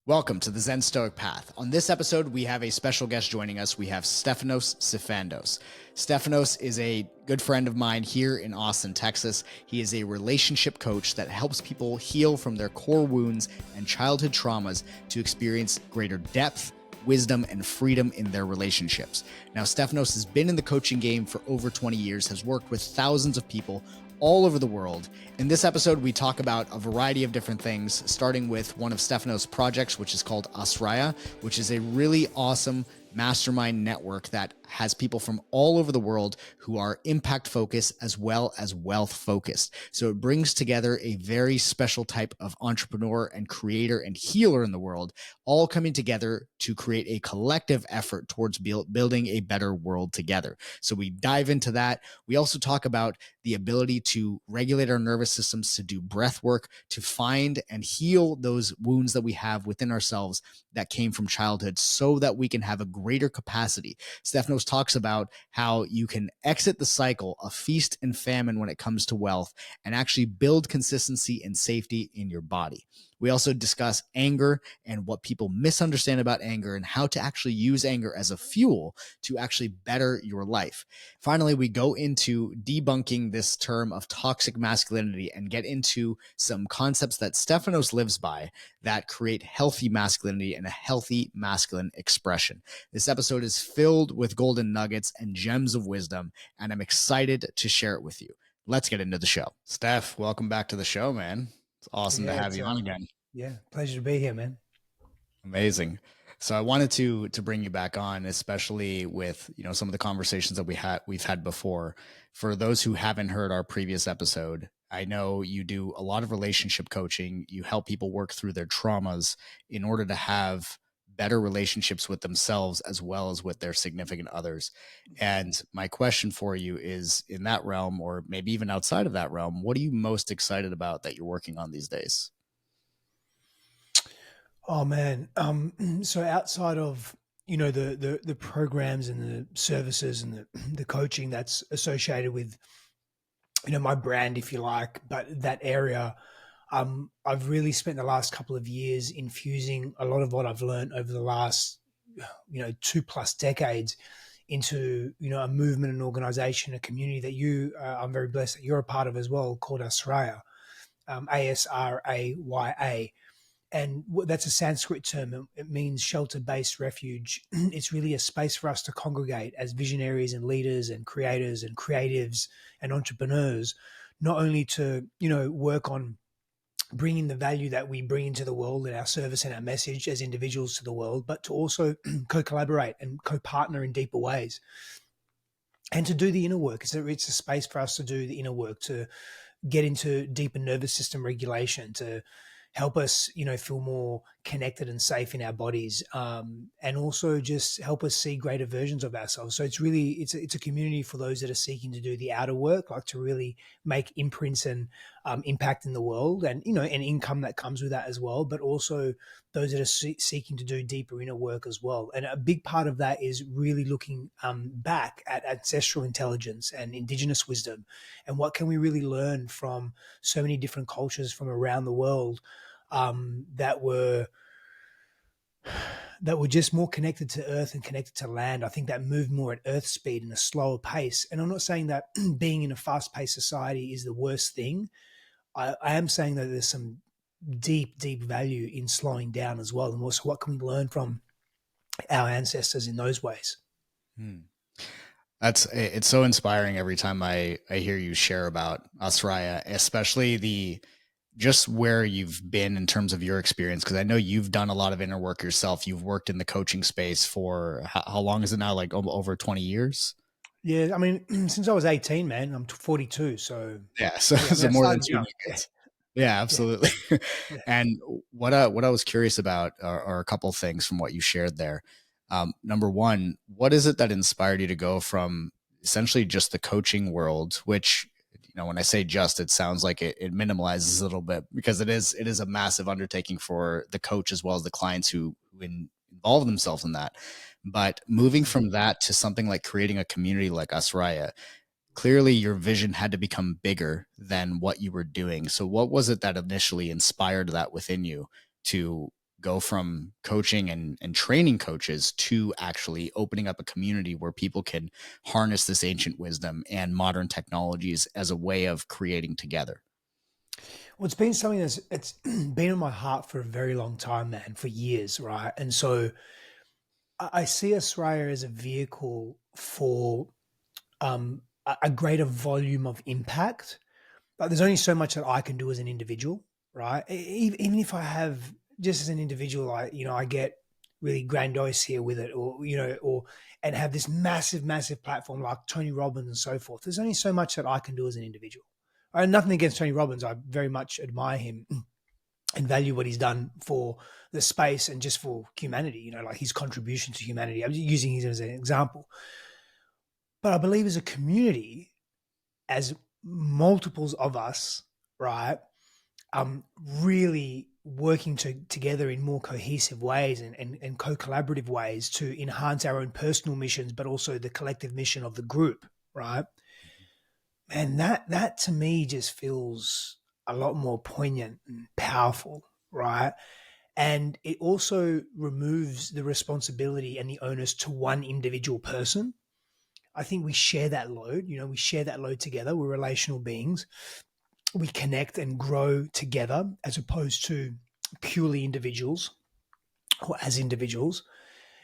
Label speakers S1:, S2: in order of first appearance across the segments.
S1: Welcome to the Zen Stoic Path. On this episode, we have a special guest joining us. We have Stefanos Sifandos. Stefanos is a good friend of mine here in Austin, Texas. He is a relationship coach that helps people heal from their core wounds and childhood traumas to experience greater depth, wisdom, and freedom in their relationships. Now, Stefanos has been in the coaching game for over 20 years, has worked with thousands of people all over the world. In this episode, we talk about a variety of different things, starting with one of Stefanos' projects, which is called Asraya, which is a really awesome mastermind network that has people from all over the world who are impact focused as well as wealth focused. So it brings together a very special type of entrepreneur and creator and healer in the world, all coming together to create a collective effort towards building a better world together. So we dive into that. We also talk about the ability to regulate our nervous systems, to do breath work, to find and heal those wounds that we have within ourselves that came from childhood so that we can have a greater capacity. Stefanos talks about how you can exit the cycle of feast and famine when it comes to wealth and actually build consistency and safety in your body. We also discuss anger and what people misunderstand about anger and how to actually use anger as a fuel to actually better your life. Finally, we go into debunking this term of toxic masculinity and get into some concepts that Stefanos lives by that create healthy masculinity and a healthy masculine expression. This episode is filled with golden nuggets and gems of wisdom, and I'm excited to share it with you. Let's get into the show. Steph, welcome back to the show, man. It's awesome to have you on again.
S2: Pleasure to be here, man.
S1: Amazing. So I wanted to bring you back on, especially with some of the conversations that we've had before. For those who haven't heard our previous episode, I know you do a lot of relationship coaching. You help people work through their traumas in order to have better relationships with themselves as well as with their significant others. And my question for you is, in that realm, or maybe even outside of that realm, what are you most excited about that you're working on these days?
S2: Oh man. So outside of the programs and the services and the coaching that's associated with my brand, if you like, but that area, I've really spent the last couple of years infusing a lot of what I've learned over the last 2+ decades into a movement, an organization, a community that I'm very blessed that you're a part of as well, called Asraya, Asraya. And that's a Sanskrit term. It means shelter-based refuge. It's really a space for us to congregate as visionaries and leaders and creators and creatives and entrepreneurs, not only to work on bringing the value that we bring into the world and our service and our message as individuals to the world, but to also co-collaborate and co-partner in deeper ways, and to do the inner work. It's a space for us to do the inner work, to get into deeper nervous system regulation, to help us, feel more connected and safe in our bodies, and also just help us see greater versions of ourselves. So it's a community for those that are seeking to do the outer work, like to really make imprints and impact in the world, and an income that comes with that as well. But also those that are seeking to do deeper inner work as well. And a big part of that is really looking back at ancestral intelligence and indigenous wisdom, and what can we really learn from so many different cultures from around the world, that were just more connected to earth and connected to land. I think that moved more at earth speed and a slower pace. And I'm not saying that being in a fast-paced society is the worst thing. I am saying that there's some deep, deep value in slowing down as well. And also, what can we learn from our ancestors in those ways?
S1: It's so inspiring every time I hear you share about Asraya, especially just where you've been in terms of your experience. Cause I know you've done a lot of inner work yourself. You've worked in the coaching space for how long is it now? Like over 20 years?
S2: Yeah. I mean, since I was 18, man, I'm 42. So
S1: Yeah. So,
S2: yeah, I mean,
S1: so
S2: I
S1: more than
S2: started
S1: two
S2: young. Yeah.
S1: decades. Yeah,
S2: Yeah.
S1: absolutely.
S2: Yeah.
S1: And what I was curious about are a couple of things from what you shared there. Number one, what is it that inspired you to go from essentially just the coaching world, which, when I say just, it sounds like it minimalizes a little bit, because it is a massive undertaking for the coach as well as the clients who involve themselves in that. But moving from that to something like creating a community like Asraya, clearly your vision had to become bigger than what you were doing. So what was it that initially inspired that within you to go from coaching and training coaches to actually opening up a community where people can harness this ancient wisdom and modern technologies as a way of creating together?
S2: Well, it's been something that's it's been in my heart for a very long time, man, for years, right? And so I see Asraya as a vehicle for a greater volume of impact. But there's only so much that I can do as an individual, right? Even if I have just as an individual, I get really grandiose here with it, or and have this massive, massive platform like Tony Robbins and so forth. There's only so much that I can do as an individual. I have nothing against Tony Robbins. I very much admire him and value what he's done for the space and just for humanity, like his contribution to humanity. I'm using him as an example. But I believe as a community, as multiples of us, right, really working together in more cohesive ways and co-collaborative ways to enhance our own personal missions, but also the collective mission of the group, right? And that to me just feels a lot more poignant and powerful, right? And it also removes the responsibility and the onus to one individual person. I think we share that load, we share that load together. We're relational beings. We connect and grow together as opposed to purely individuals or as individuals.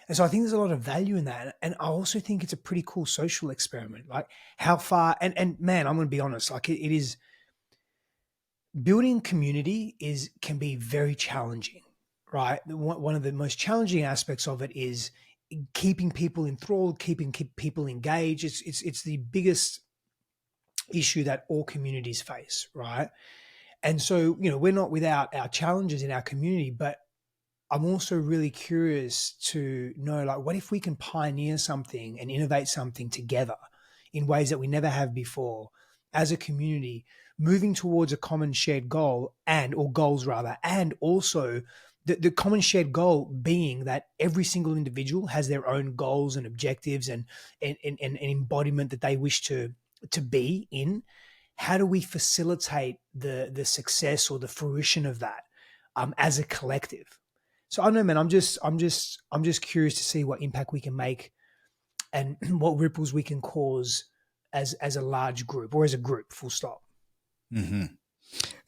S2: And so I think there's a lot of value in that. And I also think it's a pretty cool social experiment. Like how far, and man, I'm going to be honest, like it is building community can be very challenging, right? One of the most challenging aspects of it is keeping people enthralled, keeping people engaged. It's the biggest issue that all communities face, right? And so, we're not without our challenges in our community, but I'm also really curious to know, like, what if we can pioneer something and innovate something together in ways that we never have before as a community, moving towards a common shared goal or goals rather, and also the common shared goal being that every single individual has their own goals and objectives and embodiment that they wish to be in. How do we facilitate the success or the fruition of that as a collective? So I don't know, man. I'm just curious to see what impact we can make and what ripples we can cause as a large group or as a group. Full stop.
S1: Mm-hmm.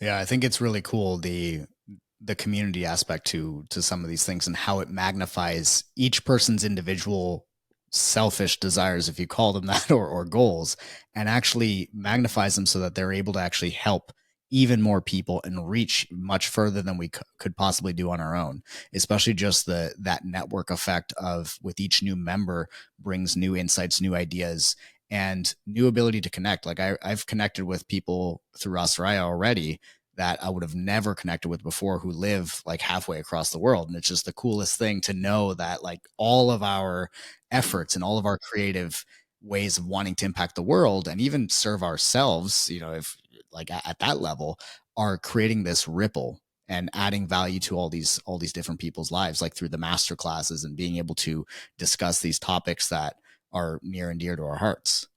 S1: Yeah, I think it's really cool the community aspect to some of these things and how it magnifies each person's individual selfish desires, if you call them that, or goals, and actually magnifies them so that they're able to actually help even more people and reach much further than we could possibly do on our own. Especially just that network effect of with each new member brings new insights, new ideas, and new ability to connect. Like I've connected with people through Asraya already that I would have never connected with before who live like halfway across the world. And it's just the coolest thing to know that like all of our efforts and all of our creative ways of wanting to impact the world and even serve ourselves, if like at that level, are creating this ripple and adding value to all these different people's lives, like through the master classes and being able to discuss these topics that are near and dear to our hearts.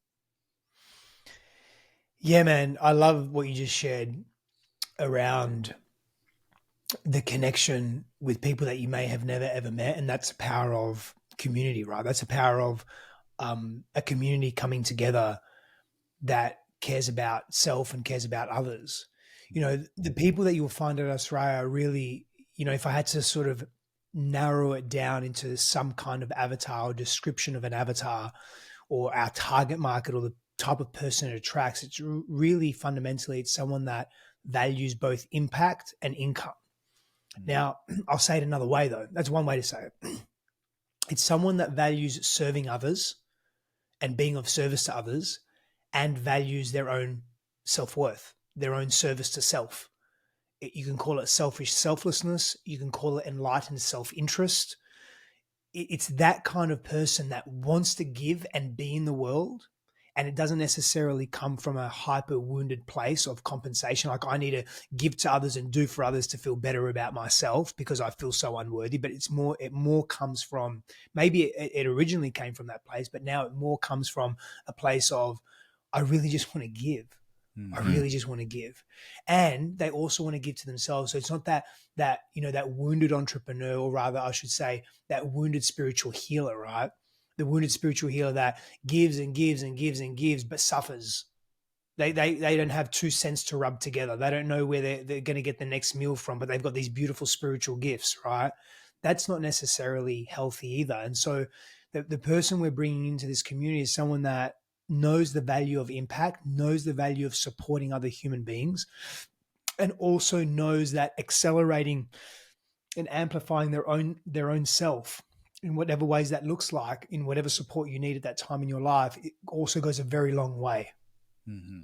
S2: Yeah, man. I love what you just shared around the connection with people that you may have never ever met. And that's the power of community, right? That's the power of a community coming together that cares about self and cares about others. The people that you will find at Asraya are really, if I had to sort of narrow it down into some kind of avatar or description of an avatar or our target market or the type of person it attracts, it's really fundamentally, it's someone that values both impact and income. Now, I'll say it another way though. That's one way to say it. It's someone that values serving others and being of service to others and values their own self-worth, their own service to self. You can call it selfish selflessness. You can call it enlightened self-interest. It's that kind of person that wants to give and be in the world. And it doesn't necessarily come from a hyper wounded place of compensation. Like I need to give to others and do for others to feel better about myself because I feel so unworthy. But it more comes from, maybe it originally came from that place, but now it more comes from a place of, I really just want to give. I
S1: Hmm.
S2: really just want to give. And they also want to give to themselves. So it's not that wounded entrepreneur, or rather I should say that wounded spiritual healer, right? The wounded spiritual healer that gives and gives and gives and gives, but suffers. They don't have 2 cents to rub together. They don't know where they're going to get the next meal from, but they've got these beautiful spiritual gifts, right? That's not necessarily healthy either. And so the person we're bringing into this community is someone that knows the value of impact, knows the value of supporting other human beings, and also knows that accelerating and amplifying their own self in whatever ways that looks like, in whatever support you need at that time in your life, it also goes a very long way.
S1: Hmm.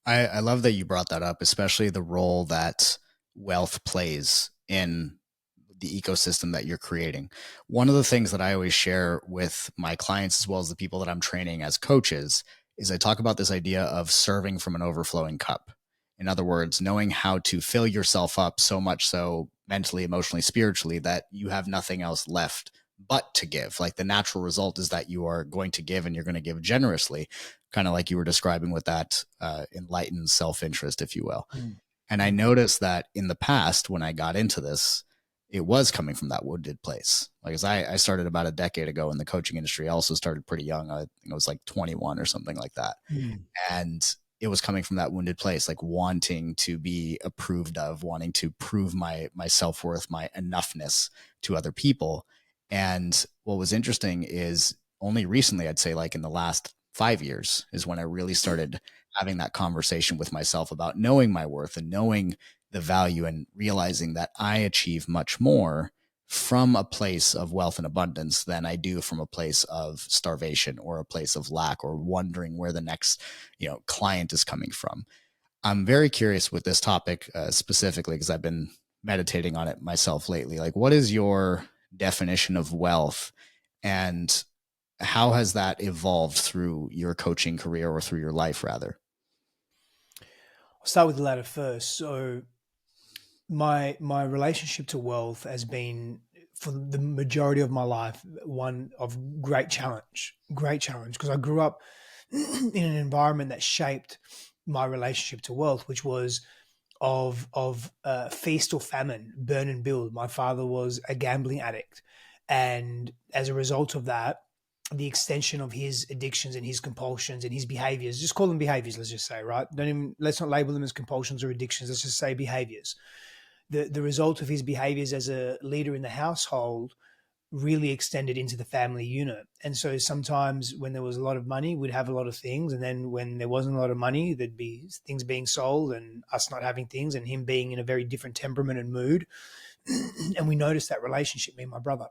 S1: I love that you brought that up, especially the role that wealth plays in the ecosystem that you're creating. One of the things that I always share with my clients, as well as the people that I'm training as coaches, is I talk about this idea of serving from an overflowing cup. In other words, knowing how to fill yourself up so much so mentally, emotionally, spiritually, that you have nothing else left but to give. Like the natural result is that you are going to give and you're going to give generously, kind of like you were describing with that enlightened self-interest, if you will.
S2: Mm.
S1: And I
S2: Mm.
S1: noticed that in the past, when I got into this, it was coming from that wounded place. Like, as I started about a decade ago in the coaching industry. I also started pretty young. I think I was like 21 or something like that.
S2: Mm.
S1: And it was coming from that wounded place, like wanting to be approved of, wanting to prove my self-worth, my enoughness to other people. And what was interesting is only recently, I'd say like in the last 5 years, is when I really started having that conversation with myself about knowing my worth and knowing the value and realizing that I achieve much more from a place of wealth and abundance than I do from a place of starvation or a place of lack or wondering where the next, client is coming from. I'm very curious with this topic specifically because I've been meditating on it myself lately. Like, what is your definition of wealth, and how has that evolved through your coaching career or through your life, rather?
S2: I'll start with the latter first. So my relationship to wealth has been, for the majority of my life, one of great challenge, because I grew up in an environment that shaped my relationship to wealth, which was of feast or famine, burn and build. My father was a gambling addict, and as a result of that, the extension of his addictions and his compulsions and his behaviors, just call them behaviors, let's just say, right? Let's not label them as compulsions or addictions, let's just say behaviors. The result of his behaviors as a leader in the household really extended into the family unit. And so sometimes when there was a lot of money, we'd have a lot of things. And then when there wasn't a lot of money, there'd be things being sold and us not having things, and him being in a very different temperament and mood. And we noticed that relationship, me and my brother,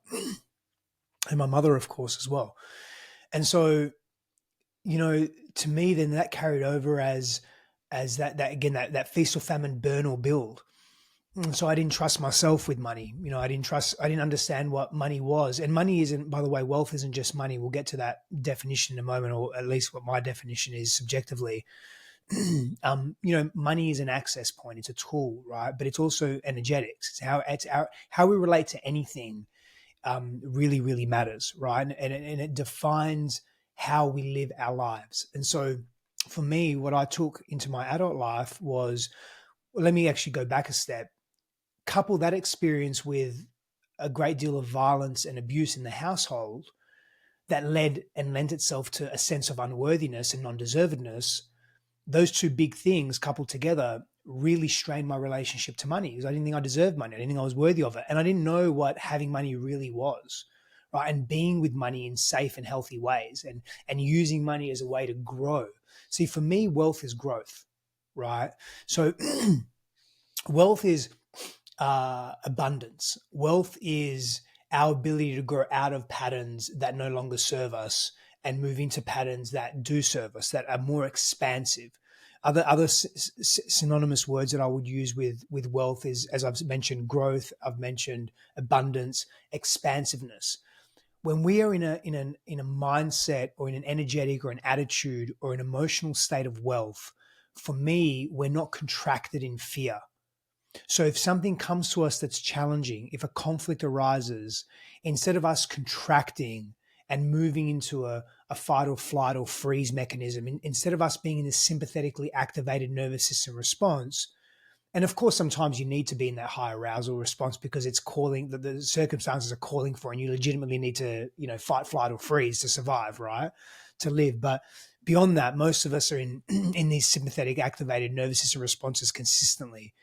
S2: and my mother, of course, as well. And so, to me, then that carried over as that again, that feast or famine, burn or build. So I didn't trust myself with money. I didn't understand what money was. And money isn't, by the way, wealth isn't just money. We'll get to that definition in a moment, or at least what my definition is subjectively. Money is an access point. It's a tool, right? But it's also energetics. How we relate to anything really, really matters, right? And it defines how we live our lives. And so for me, what I took into my adult life was, well, let me actually go back a step. Couple that experience with a great deal of violence and abuse in the household that led and lent itself to a sense of unworthiness and non-deservedness. Those two big things coupled together really strained my relationship to money, because I didn't think I deserved money. I didn't think I was worthy of it. And I didn't know what having money really was, right? And being with money in safe and healthy ways, and using money as a way to grow. See, for me, wealth is growth, right? So wealth is abundance. Wealth is our ability to grow out of patterns that no longer serve us and move into patterns that do serve us, that are more expansive. Other synonymous words that I would use with wealth is, as I've mentioned, growth. I've mentioned abundance, expansiveness. When we are in a mindset or in an energetic or an attitude or an emotional state of wealth, for me, we're not contracted in fear. So if something comes to us that's challenging, if a conflict arises, instead of us contracting and moving into a a fight or flight or freeze mechanism. Instead of us being in this sympathetically activated nervous system response, and of course, sometimes you need to be in that high arousal response because it's calling, the circumstances are calling for, and you legitimately need to, fight, flight, or freeze to survive, right? To live. But beyond that, most of us are in in these sympathetic activated nervous system responses consistently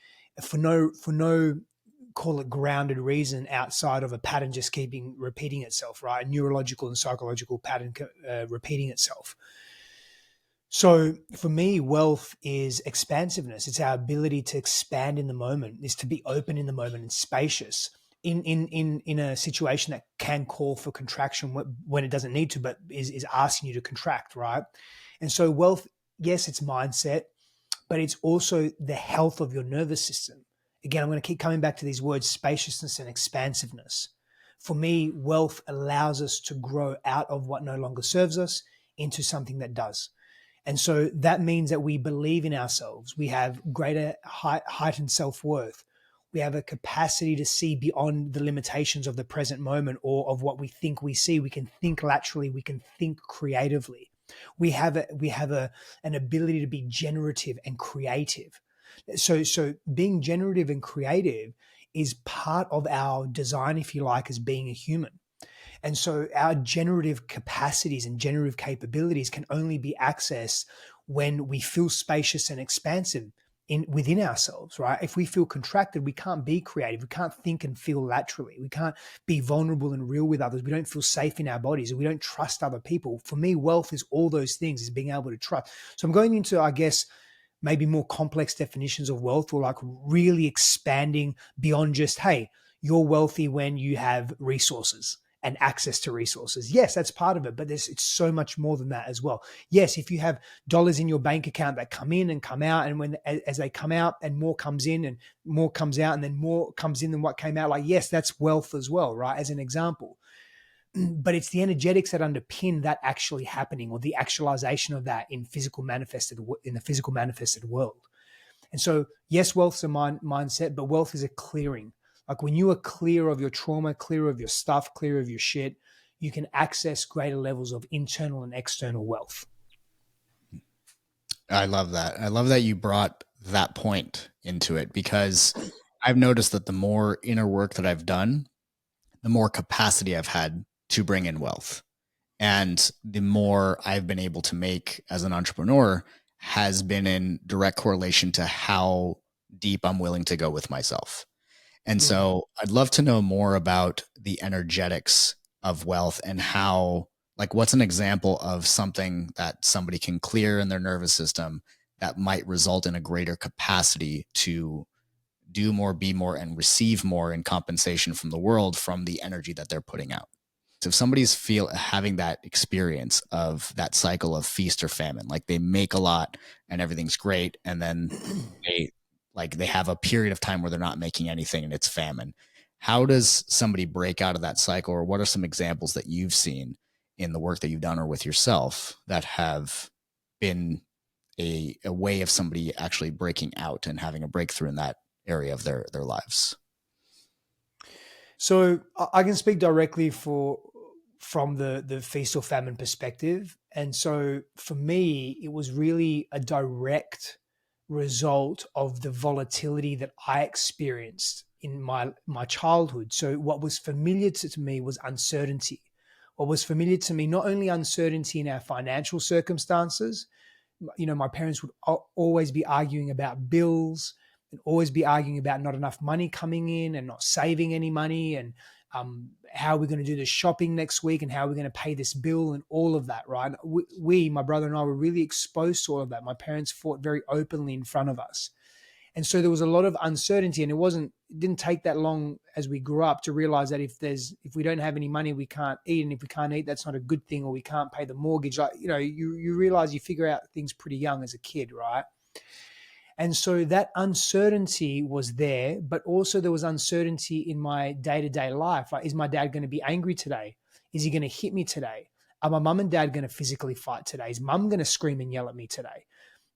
S2: for no call it grounded reason outside of a pattern just keeping repeating itself, right? A neurological and psychological pattern repeating itself. So for me, wealth is expansiveness. It's our ability to expand in the moment, is to be open in the moment and spacious in a situation that can call for contraction when it doesn't need to, but is asking you to contract, right? And so wealth, yes, it's mindset, but it's also the health of your nervous system. Again, I'm going to keep coming back to these words, spaciousness and expansiveness. For me, wealth allows us to grow out of what no longer serves us into something that does. And so that means that we believe in ourselves. We have greater heightened self-worth. We have a capacity to see beyond the limitations of the present moment or of what we think we see. We can think laterally. We can think creatively. We have an ability to be generative and creative. So being generative and creative is part of our design, if you like, as being a human. And so our generative capacities and generative capabilities can only be accessed when we feel spacious and expansive within ourselves, right? If we feel contracted, we can't be creative. We can't think and feel laterally. We can't be vulnerable and real with others. We don't feel safe in our bodies, and we don't trust other people. For me, wealth is all those things, is being able to trust. So I'm going into, I guess, maybe more complex definitions of wealth, or like really expanding beyond just, hey, you're wealthy when you have resources and access to resources. Yes, that's part of it, but it's so much more than that as well. Yes, if you have dollars in your bank account that come in and come out, and as they come out and more comes in and more comes out and then more comes in than what came out, like, yes, that's wealth as well, right? As an example. But it's the energetics that underpin that actually happening, or the actualization of that in the physical manifested world. And so, yes, wealth's a mindset, but wealth is a clearing. Like when you are clear of your trauma, clear of your stuff, clear of your shit, you can access greater levels of internal and external wealth.
S1: I love that. I love that you brought that point into it, because I've noticed that the more inner work that I've done, the more capacity I've had to bring in wealth. And the more I've been able to make as an entrepreneur has been in direct correlation to how deep I'm willing to go with myself. And so I'd love to know more about the energetics of wealth and how, like, what's an example of something that somebody can clear in their nervous system that might result in a greater capacity to do more, be more, and receive more in compensation from the world from the energy that they're putting out. So if somebody's having that experience of that cycle of feast or famine, like they make a lot and everything's great, and then they have a period of time where they're not making anything and it's famine. How does somebody break out of that cycle, or what are some examples that you've seen in the work that you've done or with yourself that have been a way of somebody actually breaking out and having a breakthrough in that area of their lives?
S2: So I can speak directly from the feast or famine perspective. And so for me, it was really a direct result of the volatility that I experienced in my childhood. So what was familiar to me was uncertainty. What was familiar to me, not only uncertainty in our financial circumstances, my parents would always be arguing about bills and always be arguing about not enough money coming in and not saving any money, and how we're going to do the shopping next week and how we're going to pay this bill and all of that, right? My brother and I, were really exposed to all of that. My parents fought very openly in front of us. And so there was a lot of uncertainty, and it didn't take that long as we grew up to realize that if we don't have any money, we can't eat. And if we can't eat, that's not a good thing, or we can't pay the mortgage. Like, you realize, you figure out things pretty young as a kid, right? And so that uncertainty was there, but also there was uncertainty in my day-to-day life. Like, is my dad going to be angry today? Is he going to hit me today? Are my mum and dad going to physically fight today? Is mum going to scream and yell at me today?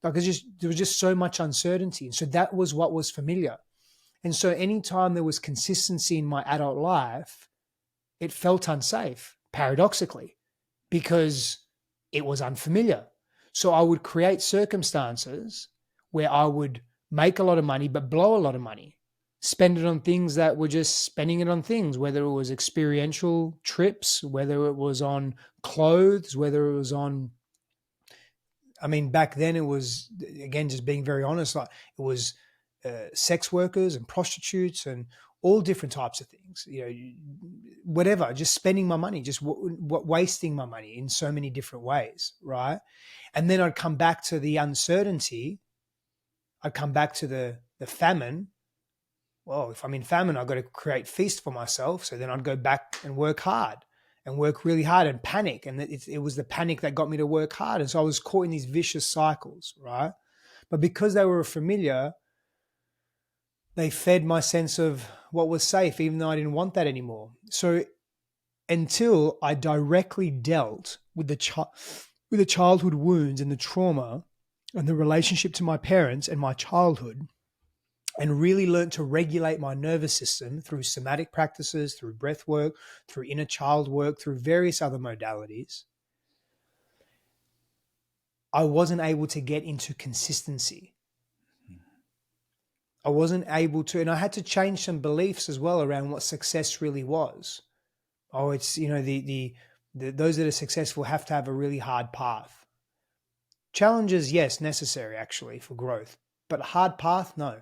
S2: Like, there was just so much uncertainty. And so that was what was familiar. And so anytime there was consistency in my adult life, it felt unsafe, paradoxically, because it was unfamiliar. So I would create circumstances where I would make a lot of money, but blow a lot of money, spend it on things that were just spending it on things, whether it was experiential trips, whether it was on clothes, whether it was on, I mean, back then it was, again, just being very honest, like it was sex workers and prostitutes and all different types of things, whatever, just spending my money, just wasting my money in so many different ways, right? And then I'd come back to the uncertainty. I'd come back to the famine. Well, if I'm in famine, I've got to create feast for myself. So then I'd go back and work hard and work really hard and panic. And it was the panic that got me to work hard. And so I was caught in these vicious cycles, right? But because they were familiar, they fed my sense of what was safe, even though I didn't want that anymore. So until I directly dealt with the childhood wounds and the trauma and the relationship to my parents and my childhood, and really learned to regulate my nervous system through somatic practices, through breath work, through inner child work, through various other modalities, I wasn't able to get into consistency. I wasn't able to, and I had to change some beliefs as well around what success really was. Oh, it's, those that are successful have to have a really hard path. Challenges, yes, necessary actually for growth, but a hard path, no.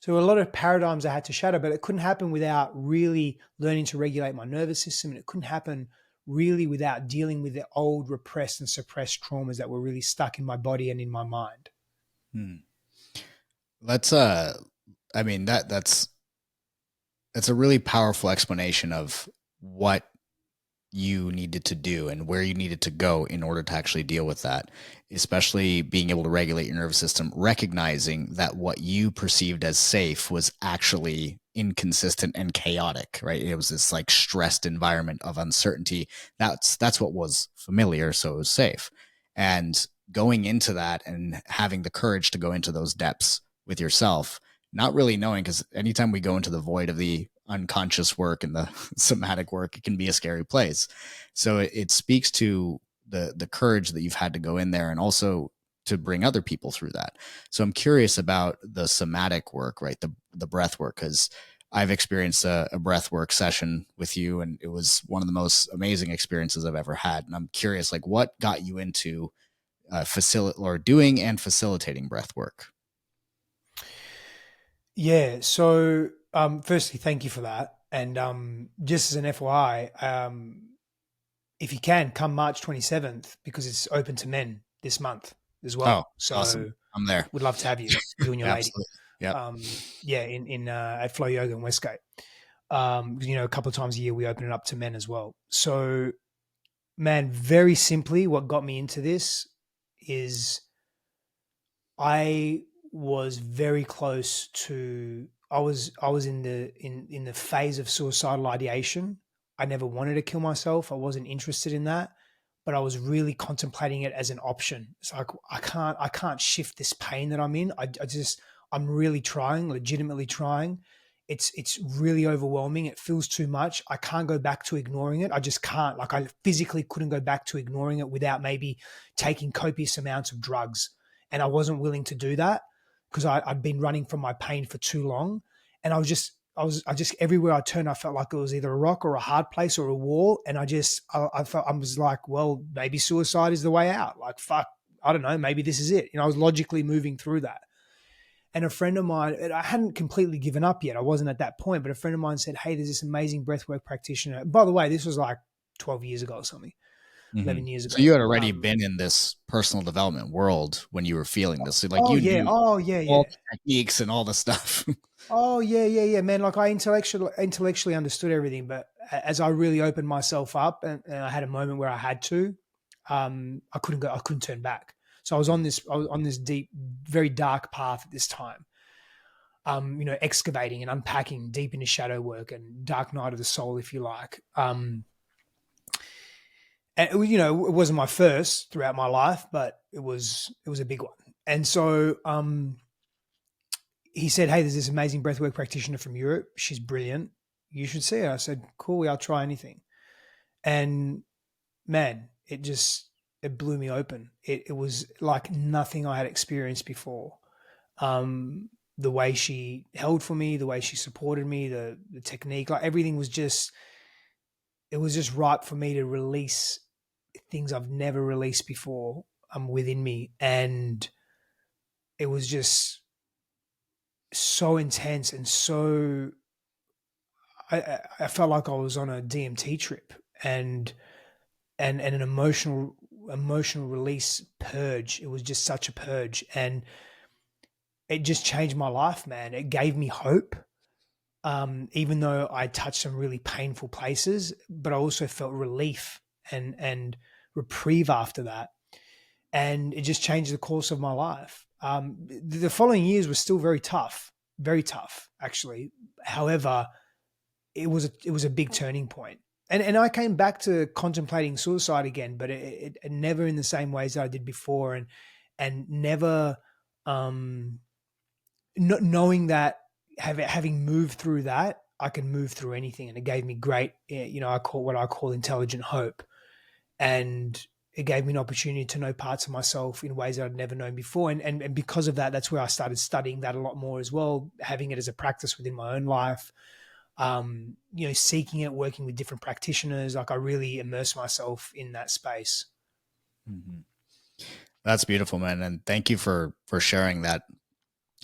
S2: So a lot of paradigms I had to shatter, but it couldn't happen without really learning to regulate my nervous system. And it couldn't happen really without dealing with the old repressed and suppressed traumas that were really stuck in my body and in my mind.
S1: Let's I mean that's a really powerful explanation of what you needed to do and where you needed to go in order to actually deal with that, especially being able to regulate your nervous system, recognizing that what you perceived as safe was actually inconsistent and chaotic, right? It was this like stressed environment of uncertainty. That's what was familiar, so it was safe. And going into that and having the courage to go into those depths with yourself, not really knowing, because anytime we go into the void of the unconscious work and the somatic work, it can be a scary place. So it speaks to the courage that you've had to go in there and also to bring other people through that. So I'm curious about the somatic work, right? The breath work, because I've experienced a breath work session with you, and it was one of the most amazing experiences I've ever had. And I'm curious, like, what got you into doing and facilitating breath work?
S2: Yeah. So, firstly, thank you for that. And just as an FYI, if you can, come March 27th, because it's open to men this month as well.
S1: Oh,
S2: So
S1: awesome. I'm there.
S2: would love to have you, you and your lady.
S1: Yeah.
S2: Yeah, in at Flow Yoga in Westgate. A couple of times a year we open it up to men as well. So, man, very simply, what got me into this is I was very close to. I was in the phase of suicidal ideation. I never wanted to kill myself. I wasn't interested in that, but I was really contemplating it as an option. It's like I can't shift this pain that I'm in. I'm really trying, legitimately trying. It's really overwhelming. It feels too much. I can't go back to ignoring it. I just can't. Like I physically couldn't go back to ignoring it without maybe taking copious amounts of drugs. And I wasn't willing to do that because I'd been running from my pain for too long. And I just everywhere I turned, I felt like it was either a rock or a hard place or a wall. And I felt, I was like, well, maybe suicide is the way out. Like, fuck, I don't know, maybe this is it. I was logically moving through that. And a friend of mine, I hadn't completely given up yet. I wasn't at that point, but a friend of mine said, hey, there's this amazing breathwork practitioner. By the way, this was like 12 years ago or something. 11 years ago.
S1: So you had already been in this personal development world when you were feeling this. So like knew
S2: all the
S1: techniques and all the stuff.
S2: Yeah, man. Like I intellectually understood everything, but as I really opened myself up and I had a moment where I had to, I couldn't turn back. So I was on this deep, very dark path at this time. Excavating and unpacking deep into shadow work and dark night of the soul, if you like. And it wasn't my first throughout my life, but it was a big one. And so he said, hey, there's this amazing breathwork practitioner from Europe. She's brilliant. You should see her. I said, cool, I'll try anything. And man, it just it blew me open. It was like nothing I had experienced before. The way she held for me, the way she supported me, the technique, like everything was just, it was just right for me to release things I've never released before within me. And it was just so intense and so, I felt like I was on a DMT trip, and an emotional release purge. It was just such a purge, and it just changed my life, man. It gave me hope. Even though I touched some really painful places, but I also felt relief and reprieve after that. And it just changed the course of my life. The following years were still very tough, actually. However, it was a big turning point. And I came back to contemplating suicide again, but it never in the same ways that I did before, and never not knowing that having moved through that, I can move through anything. And it gave me great, I call what I call intelligent hope. And it gave me an opportunity to know parts of myself in ways that I'd never known before. And because of that, that's where I started studying that a lot more as well, having it as a practice within my own life. Seeking it, working with different practitioners. Like I really immerse myself in that space.
S1: Mm-hmm. That's beautiful, man. And thank you for sharing that.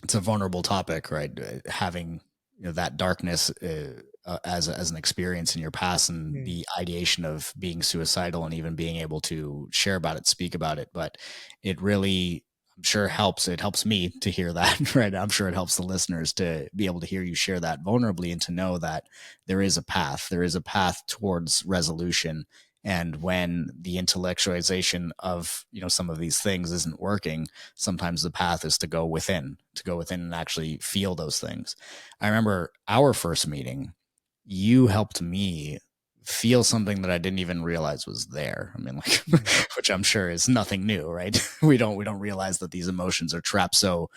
S1: It's a vulnerable topic, right? Having that darkness as an experience in your past, and the ideation of being suicidal, and even being able to share about it, speak about it. But it really, I'm sure helps. It helps me to hear that, right? I'm sure it helps the listeners to be able to hear you share that vulnerably, and to know that there is a path. There is a path towards resolution. And when the intellectualization of some of these things isn't working, sometimes the path is to go within and actually feel those things. I remember our first meeting, you helped me feel something that I didn't even realize was there. I mean, like, which I'm sure is nothing new, right? we don't realize that these emotions are trapped so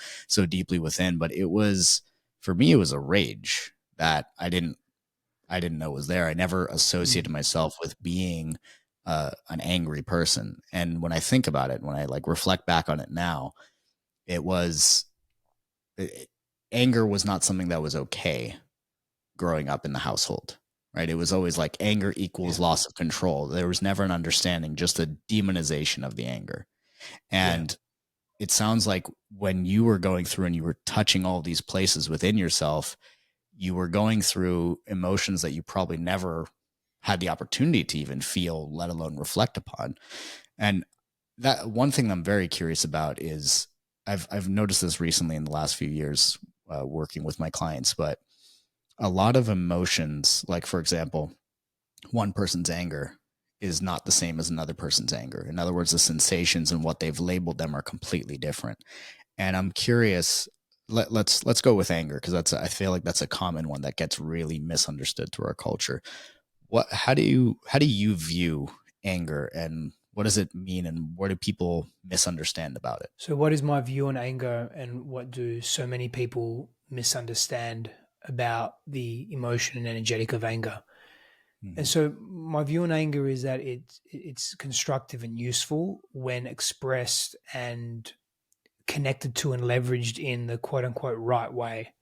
S1: deeply within. But it was, for me, it was a rage that I didn't know was there. I never associated myself with being an angry person. And when I think about it, when I reflect back on it now, it was anger was not something that was okay growing up in the household, right? It was always like anger equals loss of control. There was never an understanding, just a demonization of the anger. And it sounds like when you were going through and you were touching all these places within yourself, you were going through emotions that you probably never had the opportunity to even feel, let alone reflect upon. And that one thing I'm very curious about is I've noticed this recently in the last few years working with my clients, but a lot of emotions, like for example, one person's anger is not the same as another person's anger. In other words, the sensations and what they've labeled them are completely different. And I'm curious, let's go with anger, because I feel like that's a common one that gets really misunderstood through our culture. How do you view anger, and what does it mean, and what do people misunderstand about it?
S2: So what is my view on anger, and what do so many people misunderstand about the emotion and energetic of anger? And so my view on anger is that it's constructive and useful when expressed and connected to and leveraged in the quote unquote right way.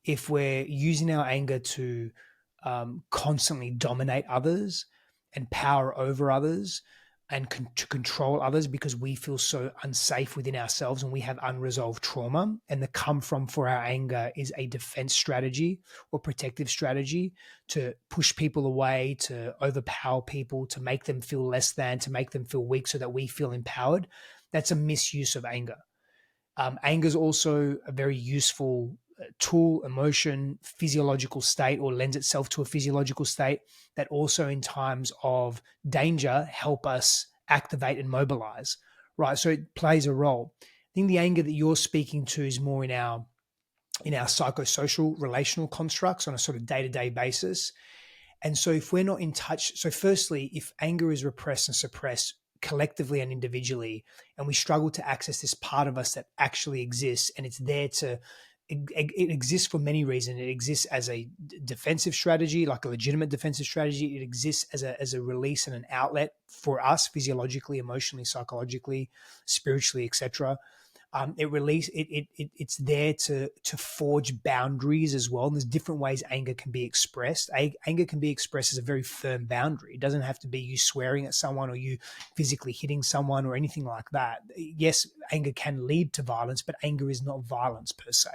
S2: If we're using our anger to constantly dominate others and power over others, and to control others because we feel so unsafe within ourselves and we have unresolved trauma, and the come from for our anger is a defense strategy or protective strategy to push people away, to overpower people, to make them feel less than, to make them feel weak so that we feel empowered, that's a misuse of anger. Anger is also a very useful tool, emotion, physiological state, or lends itself to a physiological state that also in times of danger help us activate and mobilize, right? So it plays a role. I think the anger that you're speaking to is more in our psychosocial relational constructs on a sort of day-to-day basis. And so if we're not in touch, so firstly, if anger is repressed and suppressed collectively and individually, and we struggle to access this part of us that actually exists, and it's there to it exists for many reasons. It exists as a defensive strategy, like a legitimate defensive strategy. It exists as a release and an outlet for us physiologically, emotionally, psychologically, spiritually, etc. It's there to forge boundaries as well. And there's different ways anger can be expressed. Anger can be expressed as a very firm boundary. It doesn't have to be you swearing at someone or you physically hitting someone or anything like that. Yes, anger can lead to violence, but anger is not violence per se.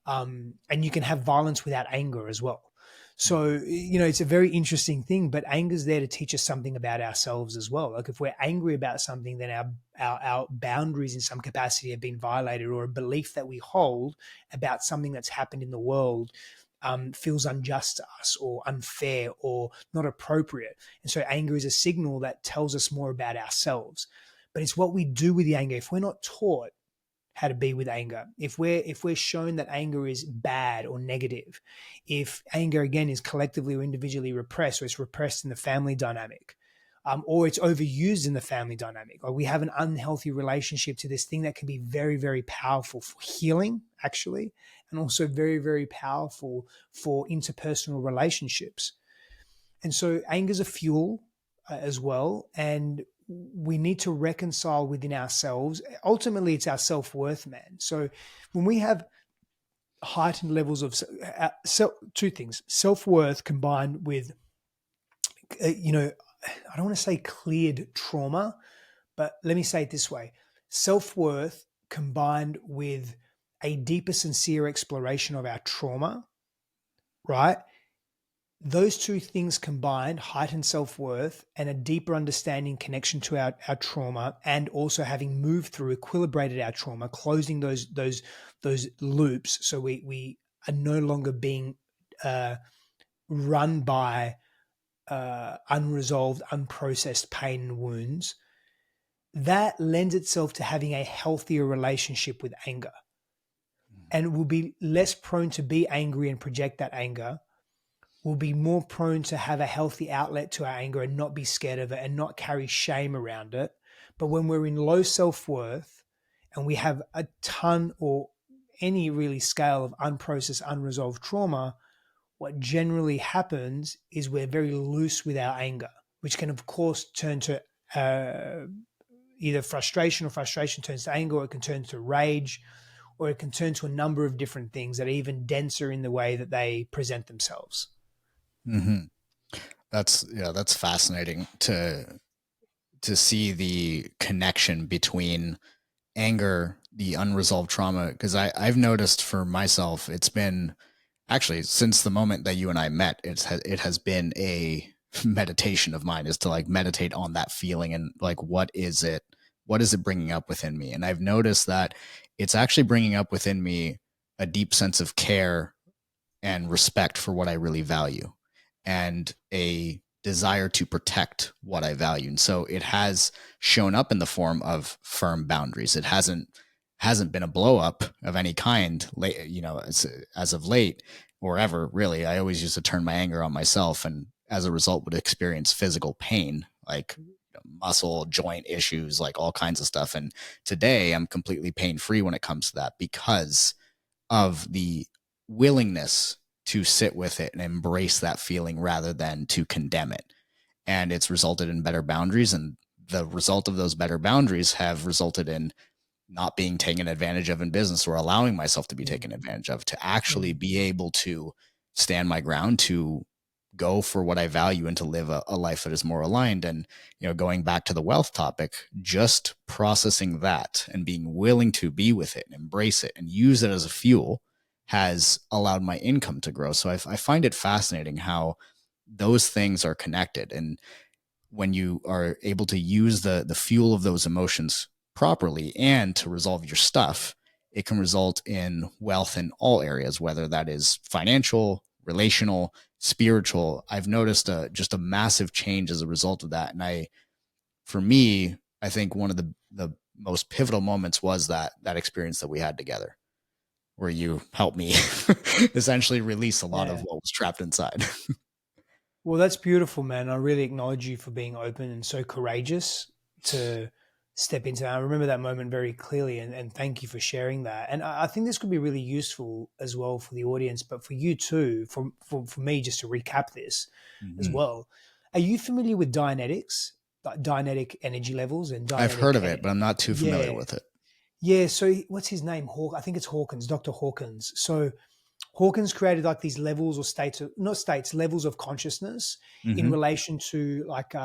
S2: And you can have violence without anger as well. So, it's a very interesting thing, but anger is there to teach us something about ourselves as well. Like if we're angry about something, then our boundaries in some capacity have been violated, or a belief that we hold about something that's happened in the world feels unjust to us or unfair or not appropriate. And so anger is a signal that tells us more about ourselves. But it's what we do with the anger. If we're not taught how to be with anger, if we're shown that anger is bad or negative, if anger again is collectively or individually repressed, or it's repressed in the family dynamic, or it's overused in the family dynamic, or we have an unhealthy relationship to this thing that can be very, very powerful for healing actually, and also very, very powerful for interpersonal relationships. And so anger is a fuel as well, and we need to reconcile within ourselves. Ultimately, it's our self-worth, man. So when we have heightened levels of two things, self-worth combined with, I don't want to say cleared trauma, but let me say it this way. Self-worth combined with a deeper, sincere exploration of our trauma, right? Those two things combined, heightened self-worth and a deeper understanding, connection to our trauma, and also having moved through, equilibrated our trauma, closing those loops, so we are no longer being run by unresolved, unprocessed pain and wounds. That lends itself to having a healthier relationship with anger, and we'll be less prone to be angry and project that anger. We'll be more prone to have a healthy outlet to our anger and not be scared of it and not carry shame around it. But when we're in low self-worth and we have a ton or any really scale of unprocessed, unresolved trauma, what generally happens is we're very loose with our anger, which can, of course, turn to either frustration, or frustration turns to anger, or it can turn to rage, or it can turn to a number of different things that are even denser in the way that they present themselves.
S1: Mm-hmm. That's fascinating to see the connection between anger, the unresolved trauma, because I've noticed for myself, it's been actually since the moment that you and I met, it has been a meditation of mine, is to like meditate on that feeling and like what is it bringing up within me. And I've noticed that it's actually bringing up within me a deep sense of care and respect for what I really value, and a desire to protect what I value. And so it has shown up in the form of firm boundaries. It hasn't been a blow up of any kind, as of late or ever, really. I always used to turn my anger on myself, and as a result would experience physical pain, like muscle joint issues, like all kinds of stuff. And today I'm completely pain free when it comes to that, because of the willingness to sit with it and embrace that feeling rather than to condemn it. And it's resulted in better boundaries. And the result of those better boundaries have resulted in not being taken advantage of in business, or allowing myself to be taken advantage of, to actually be able to stand my ground, to go for what I value, and to live a life that is more aligned. And, going back to the wealth topic, just processing that and being willing to be with it and embrace it and use it as a fuel has allowed my income to grow. So I find it fascinating how those things are connected. And when you are able to use the fuel of those emotions properly and to resolve your stuff, it can result in wealth in all areas, whether that is financial, relational, spiritual. I've noticed just a massive change as a result of that. And for me, I think one of the most pivotal moments was that experience that we had together, where you helped me essentially release a lot of what was trapped inside.
S2: Well, that's beautiful, man. I really acknowledge you for being open and so courageous to step into that. I remember that moment very clearly, and thank you for sharing that. And I think this could be really useful as well for the audience, but for you too, for me, just to recap this as
S1: Hmm.
S2: well. Are you familiar with Dianetics, like Dianetic energy levels and
S1: I've heard
S2: Dianetic?
S1: of it, but I'm not too familiar
S2: Yeah,
S1: with it.
S2: yeah. So what's his name? I think it's Hawkins, Dr. Hawkins. So Hawkins created like these levels or states of not states, levels of consciousness in
S1: Hmm.
S2: relation to like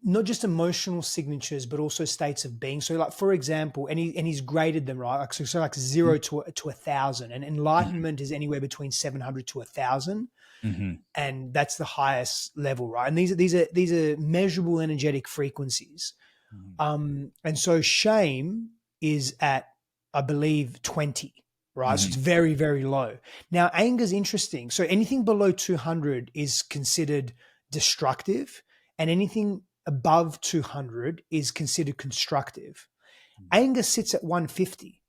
S2: not just emotional signatures, but also states of being. So, like for example, he's graded them right, like so like zero to 1,000, and enlightenment is anywhere between 700 to 1,000,
S1: Hmm.
S2: and that's the highest level, right? And these are measurable energetic frequencies. And so shame is at, I believe, 20, right? So it's
S1: Hmm.
S2: very, very low. Now, anger is interesting. So anything below 200 is considered destructive, and anything above 200 is considered constructive. Anger sits at 150.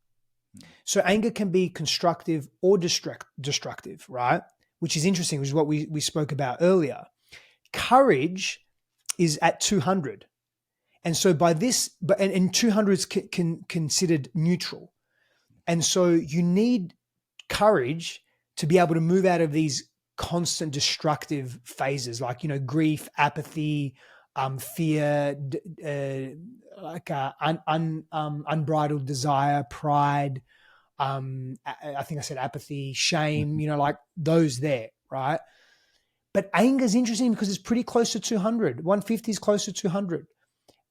S2: So anger can be constructive or destructive, right? Which is interesting, which is what we spoke about earlier. Courage is at 200. And so by this, and 200 is considered neutral. And so you need courage to be able to move out of these constant destructive phases, like, grief, apathy, fear, unbridled desire, pride. I think I said apathy, shame, like those there, right? But anger is interesting because it's pretty close to 200. 150 is close to 200,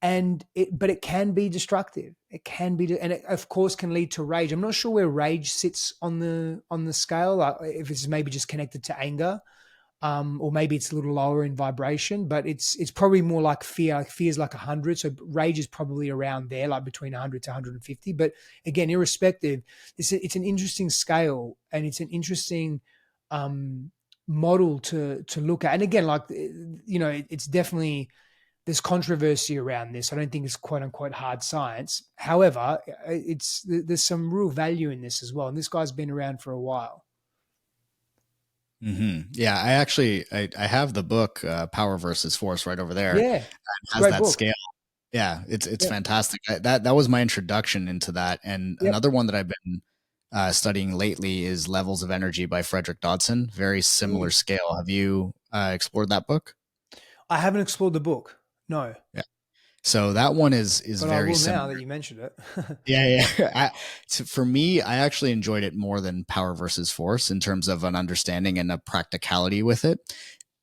S2: but it can be destructive. It can be, and it of course can lead to rage. I'm not sure where rage sits on the scale, like if it's maybe just connected to anger, or maybe it's a little lower in vibration, but it's probably more like fear. Like fear is like 100, so rage is probably around there, like between 100 to 150. But again, irrespective, it's an interesting scale, and it's an interesting um, model to look at. And again, like it's definitely, there's controversy around this. I don't think it's quote unquote hard science. However, there's some real value in this as well. And this guy's been around for a while.
S1: Hmm. Yeah, I have the book Power versus Force right over there. It
S2: Yeah, it's a
S1: has
S2: great
S1: that
S2: book.
S1: scale. Yeah, it's
S2: Yep.
S1: fantastic. That was my introduction into that. And
S2: Yep.
S1: another one that I've been studying lately is Levels of Energy by Frederick Dodson. Very similar
S2: Mm.
S1: scale. Have you explored that book?
S2: I haven't explored the book. No,
S1: Yeah. So that one is
S2: but I
S1: very
S2: will
S1: similar.
S2: now that you mentioned it.
S1: Yeah, yeah. So for me, I actually enjoyed it more than Power versus Force in terms of an understanding and a practicality with it.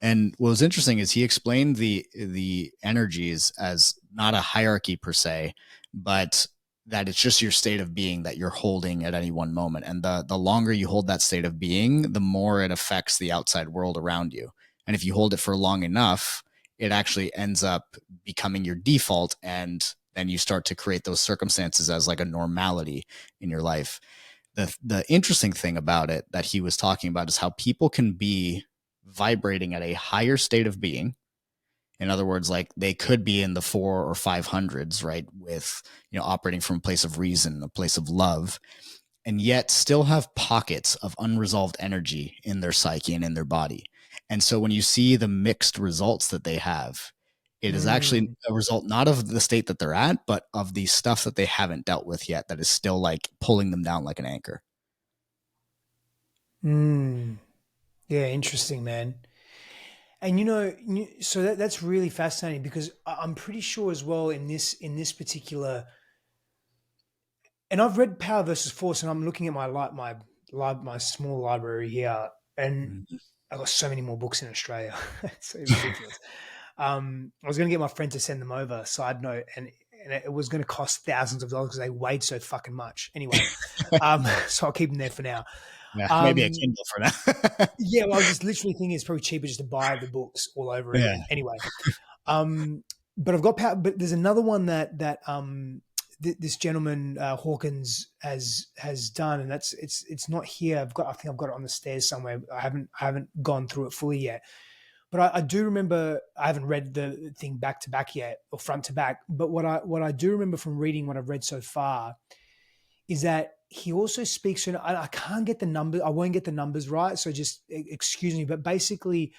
S1: And what was interesting is he explained the energies as not a hierarchy per se, but that it's just your state of being that you're holding at any one moment. And the longer you hold that state of being, the more it affects the outside world around you. And if you hold it for long enough, it actually ends up becoming your default, and then you start to create those circumstances as like a normality in your life. The interesting thing about it that he was talking about is how people can be vibrating at a higher state of being. In other words, like they could be in the 400s or 500s, right? With, operating from a place of reason, a place of love, and yet still have pockets of unresolved energy in their psyche and in their body. And so when you see the mixed results that they have, it is actually
S2: Mm,
S1: a result not of the state that they're at, but of the stuff that they haven't dealt with yet that is still like pulling them down like an anchor.
S2: mm. Yeah, interesting, man. And so that's really fascinating because I'm pretty sure as well in this particular, and I've read Power versus Force, and I'm looking at my small library here, and
S1: Mhm.
S2: I've got so many more books in Australia. It's so ridiculous. I was going to get my friend to send them over. Side note, and it was going to cost thousands of dollars because they weighed so fucking much. Anyway, so I'll keep them there for now.
S1: Yeah, maybe a
S2: Um,
S1: Kindle for now.
S2: yeah, well, I was just literally thinking it's probably cheaper just to buy the books all over
S1: Yeah.
S2: again. Anyway, um, but I've got power. But there's another one that this gentleman Hawkins has done, and it's not here. I think I've got it on the stairs somewhere. I haven't gone through it fully yet. But I do remember I haven't read the thing back to back yet or front to back. But what I do remember from reading what I've read so far is that he also speaks. And I can't get the numbers. I won't get the numbers right. So just excuse me. But basically,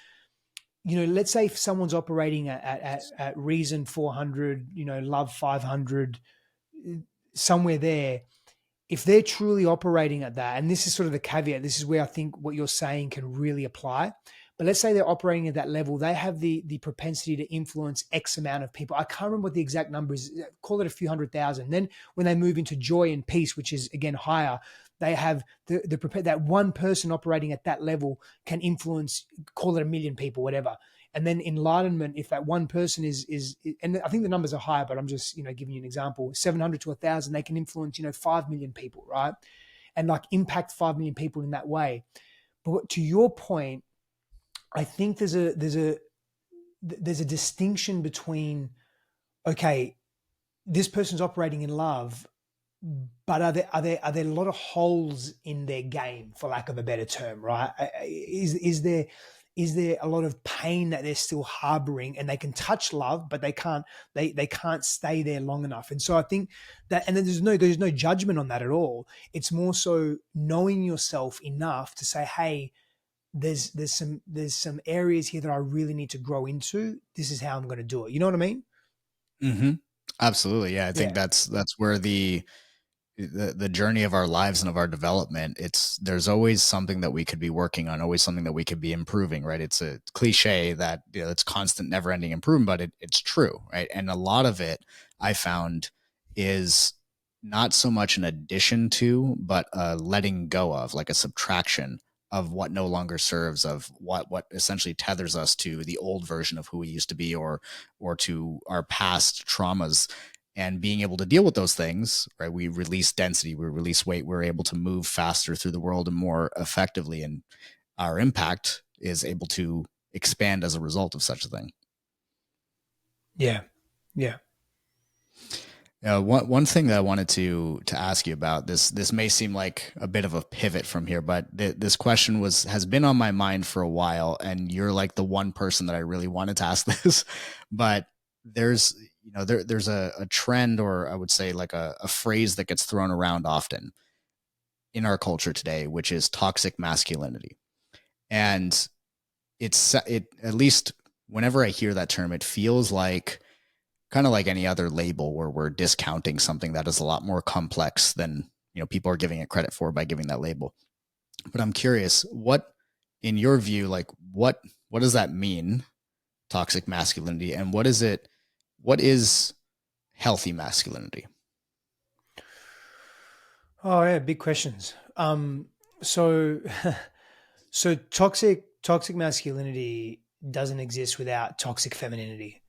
S2: let's say if someone's operating at reason 400, love 500, somewhere there, if they're truly operating at that, and this is sort of the caveat, this is where I think what you're saying can really apply. But let's say they're operating at that level, they have the propensity to influence X amount of people. I can't remember what the exact number is, call it a few 100,000. Then when they move into joy and peace, which is again higher, they have that one person operating at that level can influence, call it 1 million people, whatever. And then enlightenment, if that one person is, and I think the numbers are higher, but I'm just, giving you an example, 700 to 1,000, they can influence, 5 million people, right? And like impact 5 million people in that way. But to your point, I think there's a distinction between, okay, this person's operating in love, but are there a lot of holes in their game, for lack of a better term, right? Is there a lot of pain that they're still harboring, and they can touch love, but they can't stay there long enough? And so I think that, and then there's no judgment on that at all. It's more so knowing yourself enough to say, hey, there's some areas here that I really need to grow into. This is how I'm going to do it. You know what I mean?
S1: Mm-hmm. Absolutely. Yeah. I think
S2: Yeah.
S1: that's where the journey of our lives and of our development, there's always something that we could be working on, always something that we could be improving, right? It's a cliche that, it's constant, never ending improvement, but it's true, right? And a lot of it I found is not so much an addition to, but a letting go of, like a subtraction of what no longer serves, of what essentially tethers us to the old version of who we used to be, or to our past traumas, and being able to deal with those things, right? We release density, we release weight, we're able to move faster through the world and more effectively, and our impact is able to expand as a result of such a thing.
S2: Yeah. Yeah.
S1: One thing that I wanted to ask you about, this may seem like a bit of a pivot from here, but this question has been on my mind for a while, and you're like the one person that I really wanted to ask this. But there's there's a trend, or I would say like a phrase that gets thrown around often in our culture today, which is toxic masculinity. And at least whenever I hear that term, it feels like kind of like any other label where we're discounting something that is a lot more complex than people are giving it credit for by giving that label. But I'm curious, what, in your view, like what does that mean, toxic masculinity, and what is healthy masculinity?
S2: Oh yeah, big questions. So so toxic masculinity doesn't exist without toxic femininity.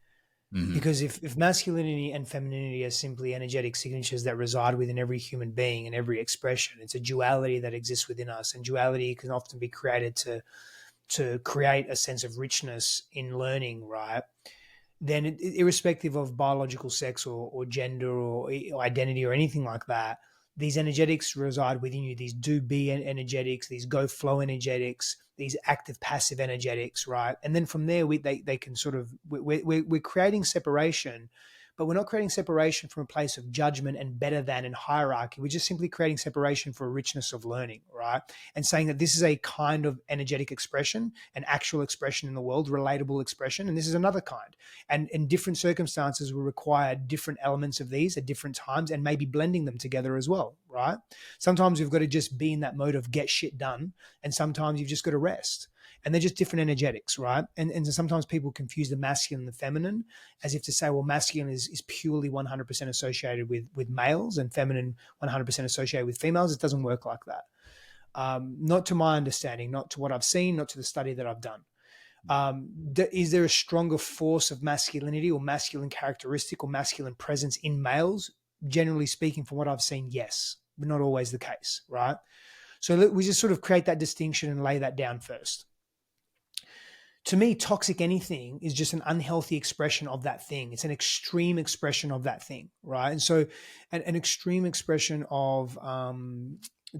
S1: Mm-hmm.
S2: Because if masculinity and femininity are simply energetic signatures that reside within every human being and every expression, it's a duality that exists within us, and duality can often be created to create a sense of richness in learning, right? Then irrespective of biological sex or gender or identity or anything like that, these energetics reside within you. These do be energetics, these go flow energetics, these active passive energetics, right? And then from there, they can sort of, we're creating separation, but we're not creating separation from a place of judgment and better than and hierarchy. We're just simply creating separation for a richness of learning, right? And saying that this is a kind of energetic expression, an actual expression in the world, relatable expression, and this is another kind. And in different circumstances will require different elements of these at different times, and maybe blending them together as well, right? Sometimes you've got to just be in that mode of get shit done, and sometimes you've just got to rest. And they're just different energetics, right? And sometimes people confuse the masculine and the feminine, as if to say, well, masculine is purely 100% associated with males, and feminine 100% associated with females. It doesn't work like that. Not to my understanding, not to what I've seen, not to the study that I've done. Is there a stronger force of masculinity or masculine characteristic or masculine presence in males? Generally speaking, from what I've seen, yes, but not always the case, right? So we just sort of create that distinction and lay that down first. To me, toxic anything is just an unhealthy expression of that thing. It's an extreme expression of that thing, right? And so an extreme expression of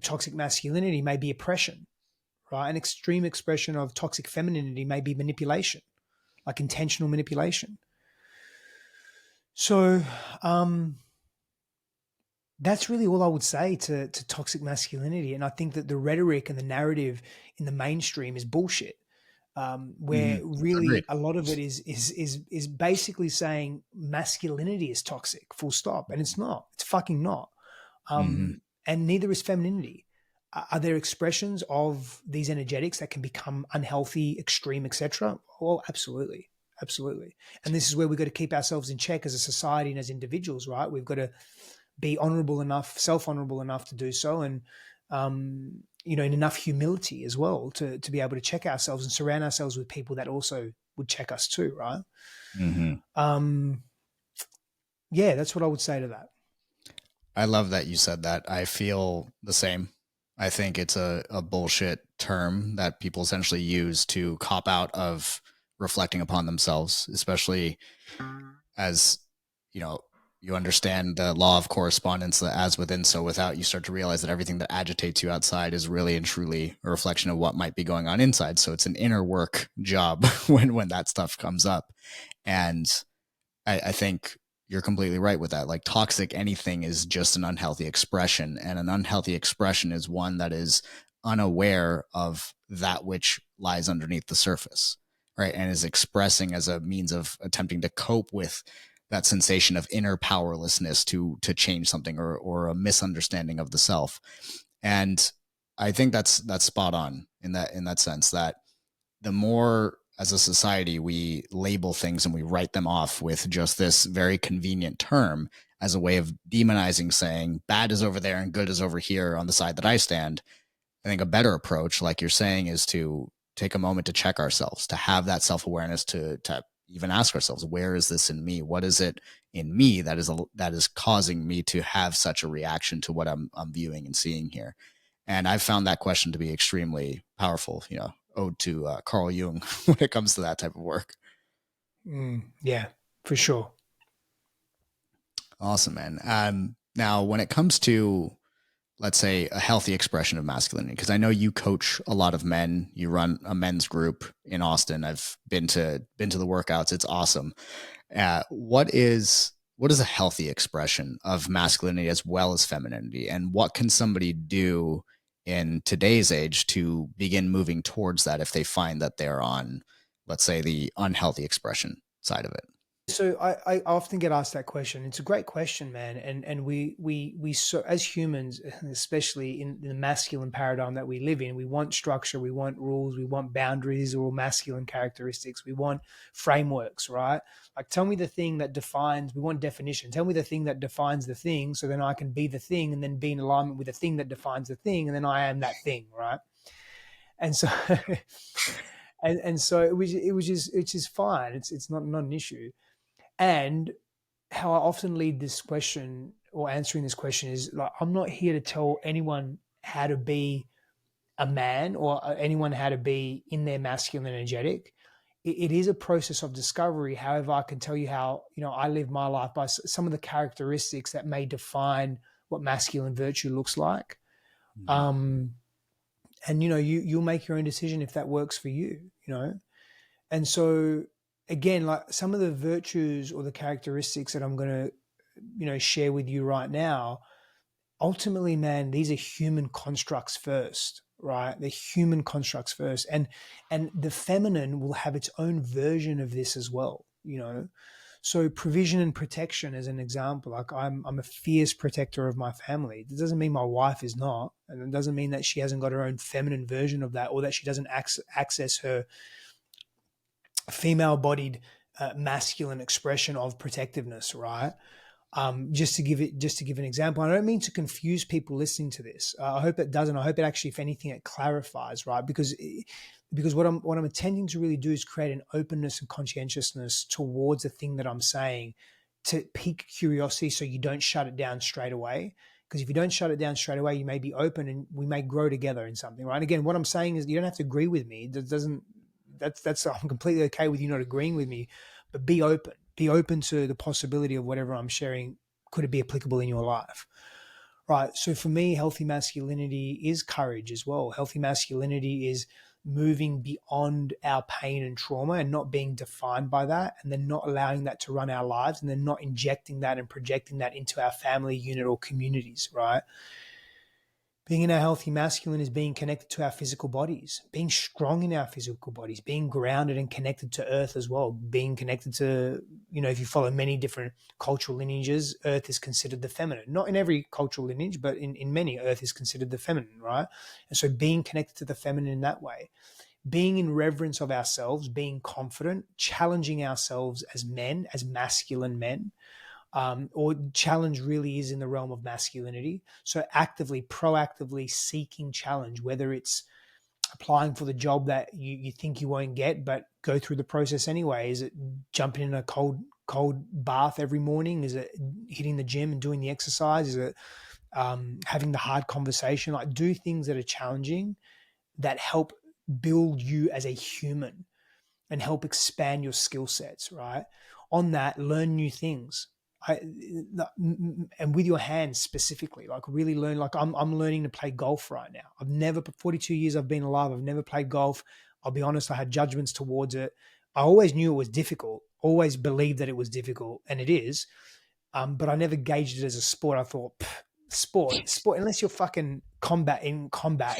S2: toxic masculinity may be oppression, right? An extreme expression of toxic femininity may be manipulation, like intentional manipulation. So that's really all I would say to toxic masculinity. And I think that the rhetoric and the narrative in the mainstream is bullshit.
S1: Hmm.
S2: where really
S1: Agreed.
S2: a lot of it is basically saying masculinity is toxic, full stop, and it's not. It's fucking not.
S1: Hmm.
S2: And neither is femininity. Are there expressions of these energetics that can become unhealthy, extreme, etc.? Oh, absolutely, absolutely. And this is where we've got to keep ourselves in check as a society and as individuals, right? We've got to be honorable enough, self-honorable enough to do so, and in enough humility as well to be able to check ourselves and surround ourselves with people that also would check us too, right?
S1: Hmm.
S2: Um, yeah, that's what I would say to that.
S1: I love that you said that. I feel the same. I think it's a bullshit term that people essentially use to cop out of reflecting upon themselves, especially as you know you understand the law of correspondence, the as within so without. You start to realize that everything that agitates you outside is really and truly a reflection of what might be going on inside. So it's an inner work job when that stuff comes up. And I think you're completely right with that. Like, toxic anything is just an unhealthy expression, and an unhealthy expression is one that is unaware of that which lies underneath the surface, right? And is expressing as a means of attempting to cope with that sensation of inner powerlessness to change something, or a misunderstanding of the self. And I think that's spot on in that sense, that the more as a society we label things and we write them off with just this very convenient term as a way of demonizing, saying bad is over there and good is over here on the side that I stand. I think a better approach, like you're saying, is to take a moment to check ourselves, to have that self-awareness, to even ask ourselves, where is this in me? What is it in me that is causing me to have such a reaction to what I'm viewing and seeing here? And I've found that question to be extremely powerful, ode to Carl Jung when it comes to that type of work.
S2: Yeah, for sure.
S1: Awesome, man. Now, when it comes to, let's say, a healthy expression of masculinity, because I know you coach a lot of men, you run a men's group in Austin. I've been to the workouts. It's awesome. What is a healthy expression of masculinity as well as femininity, and what can somebody do in today's age to begin moving towards that if they find that they're on, let's say, the unhealthy expression side of it?
S2: So I often get asked that question. It's a great question, man. And we so as humans, especially in the masculine paradigm that we live in, we want structure, we want rules, we want boundaries, or masculine characteristics. We want frameworks, right? Like, tell me the thing that defines. We want definition. Tell me the thing that defines the thing, so then I can be the thing, and then be in alignment with the thing that defines the thing, and then I am that thing, right? And so. And so it was just fine. It's not an issue. And how I often lead this question or answering this question is like, I'm not here to tell anyone how to be a man or anyone how to be in their masculine energetic. It is a process of discovery. However, I can tell you how, I live my life by some of the characteristics that may define what masculine virtue looks like.
S1: Mhm.
S2: Um, and, you'll make your own decision if that works for you. And so, again, like, some of the virtues or the characteristics that I'm going to, share with you right now, ultimately, man, these are human constructs first, right? They're human constructs first. And the feminine will have its own version of this as well. So provision and protection, as an example, like, I'm a fierce protector of my family. It doesn't mean my wife is not, and it doesn't mean that she hasn't got her own feminine version of that, or that she doesn't access her female-bodied masculine expression of protectiveness, right? Just to give an example. I don't mean to confuse people listening to this. I hope it doesn't. I hope it actually, if anything, it clarifies, right? Because what I'm intending to really do is create an openness and conscientiousness towards the thing that I'm saying, to pique curiosity, so you don't shut it down straight away. Because if you don't shut it down straight away, you may be open and we may grow together in something, right? And again, what I'm saying is, you don't have to agree with me. That doesn't. That's I'm completely okay with you not agreeing with me, but be open. Be open to the possibility of whatever I'm sharing could it be applicable in your life, right? So for me, healthy masculinity is courage as well. Healthy masculinity is moving beyond our pain and trauma and not being defined by that, and then not allowing that to run our lives, and then not injecting that and projecting that into our family unit or communities, right? Being in our healthy masculine is being connected to our physical bodies, being strong in our physical bodies, being grounded and connected to earth as well, being connected to, if you follow many different cultural lineages, earth is considered the feminine. Not in every cultural lineage, but in many, earth is considered the feminine, right? And so being connected to the feminine in that way, being in reverence of ourselves, being confident, challenging ourselves as men, as masculine men, or challenge really is in the realm of masculinity. So actively, proactively seeking challenge, whether it's applying for the job that you think you won't get, but go through the process anyway. Is it jumping in a cold bath every morning? Is it hitting the gym and doing the exercise? Is it having the hard conversation? Like, do things that are challenging that help build you as a human and help expand your skill sets, right? On that, learn new things. And with your hands specifically, like really learn. Like I'm learning to play golf right now. I've never, 42 years I've been alive, I've never played golf. I'll be honest, I had judgments towards it. I always knew it was difficult, always believed that it was difficult, and it is. But I never gauged it as a sport. I thought, sport, unless you're fucking in